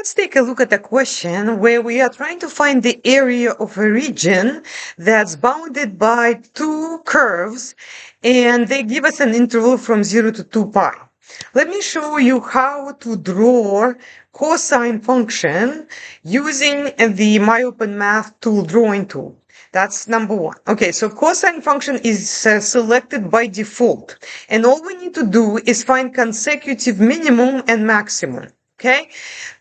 let's take a look at a question where we are trying to find the area of a region that's bounded by two curves, and they give us an interval from 0 to 2 pi. Let me show you how to draw cosine function using the MyOpenMath tool drawing tool. That's number one. Okay, so cosine function is selected by default. And all we need to do is find consecutive minimum and maximum. Okay,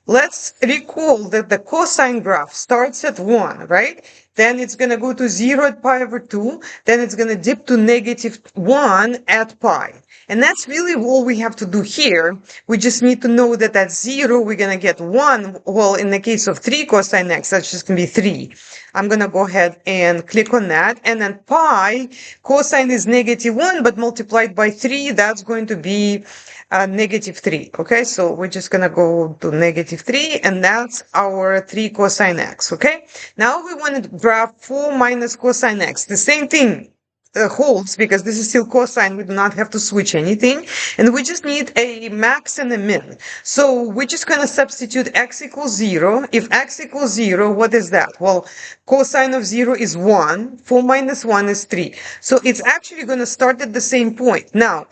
let's recall that the cosine graph starts at 1, right? Then it's going to go to 0 at pi over 2. Then it's going to dip to negative 1 at pi. And that's really all we have to do here. We just need to know that at 0, we're going to get 1. Well, in the case of 3 cosine x, that's just going to be 3. I'm going to go ahead and click on that. And then pi, cosine is negative 1, but multiplied by 3, that's going to be negative 3. Okay, so we're just going to go to negative 3, and that's our 3 cosine x. Okay, now we want to graph 4 minus cosine x. The same thing holds because this is still cosine. We do not have to switch anything, and we just need a max and a min. So we're just going to substitute x equals 0. If x equals 0, what is that? Well, cosine of 0 is 1. 4 minus 1 is 3. So it's actually going to start at the same point. Now,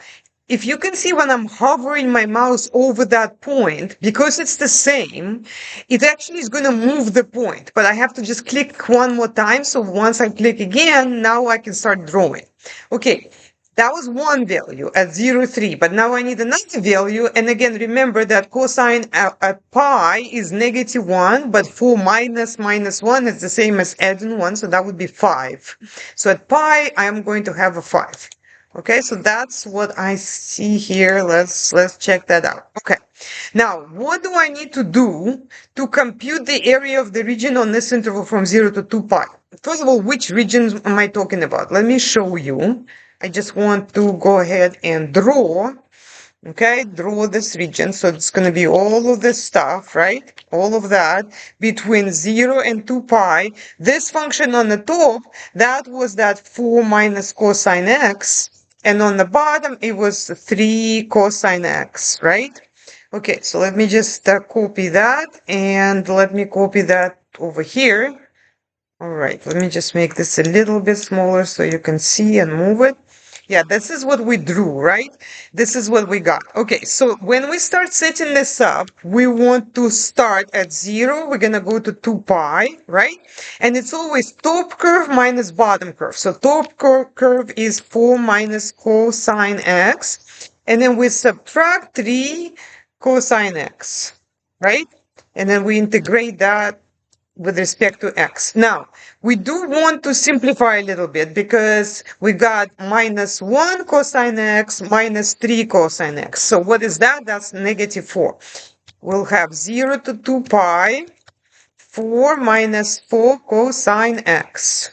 if you can see when I'm hovering my mouse over that point, because it's the same, it actually is going to move the point. But I have to just click one more time. So once I click again, now I can start drawing. Okay, that was one value at 0, 3. But now I need another value. And again, remember that cosine at pi is negative 1. But 4 minus 1 is the same as adding 1. So that would be 5. So at pi, I am going to have a 5. Okay, so that's what I see here. Let's check that out. Okay, now what do I need to do to compute the area of the region on this interval from 0 to 2 pi? First of all, which regions am I talking about? Let me show you. I just want to go ahead and draw. Okay, draw this region. So it's going to be all of this stuff, right? All of that between 0 and 2 pi. This function on the top, that was that 4 minus cosine x. And on the bottom, it was 3 cosine x, right? Okay, so let me just copy that. And let me copy that over here. All right, let me just make this a little bit smaller so you can see and move it. Yeah, this is what we drew, right? This is what we got. Okay, so when we start setting this up, we want to start at 0. We're going to go to 2 pi, right? And it's always top curve minus bottom curve. So top curve is 4 minus cosine x. And then we subtract 3 cosine x, right? And then we integrate that with respect to x. Now, we do want to simplify a little bit because we got minus 1 cosine x minus 3 cosine x. So what is that? That's negative 4. We'll have 0 to 2 pi, 4 minus 4 cosine x.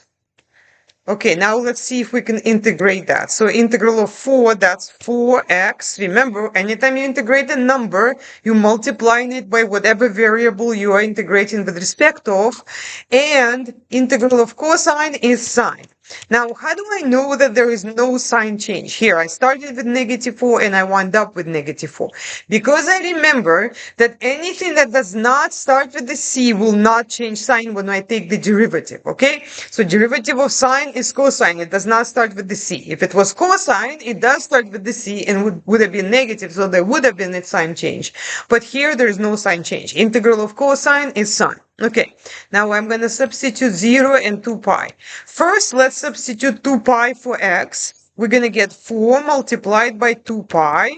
Okay, now let's see if we can integrate that. So integral of 4, that's 4x. Remember, anytime you integrate a number, you multiplying it by whatever variable you are integrating with respect of. And integral of cosine is sine. Now, how do I know that there is no sign change? Here, I started with negative 4 and I wound up with negative 4. Because I remember that anything that does not start with the c will not change sign when I take the derivative, okay? So derivative of sine is cosine. It does not start with the c. If it was cosine, it does start with the c and would have been negative, so there would have been a sign change. But here, there is no sign change. Integral of cosine is sine. Okay, now I'm going to substitute 0 and 2 pi. First, let's substitute 2 pi for x. We're going to get 4 multiplied by 2 pi.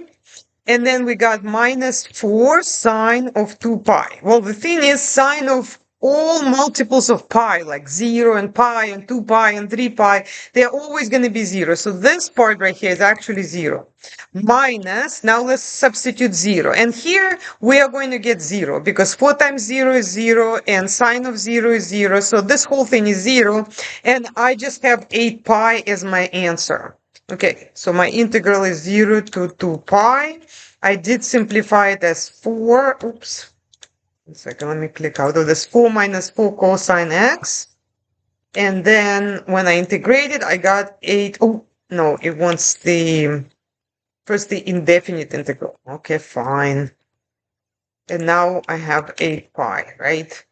And then we got minus 4 sine of 2 pi. Well, the thing is, sine of all multiples of pi, like 0 and pi and 2 pi and 3 pi, they're always going to be 0. So this part right here is actually 0. Minus, now let's substitute 0. And here we are going to get 0 because 4 times 0 is 0 and sine of 0 is 0. So this whole thing is 0. And I just have 8 pi as my answer. Okay, so my integral is 0 to 2 pi. I did simplify it as 4. Oops. One second, let me click out of this. 4 minus 4 cosine x. And then when I integrate it, I got 8. Oh, no, it wants the, first the indefinite integral. Okay, fine. and now I have 8 pi, right?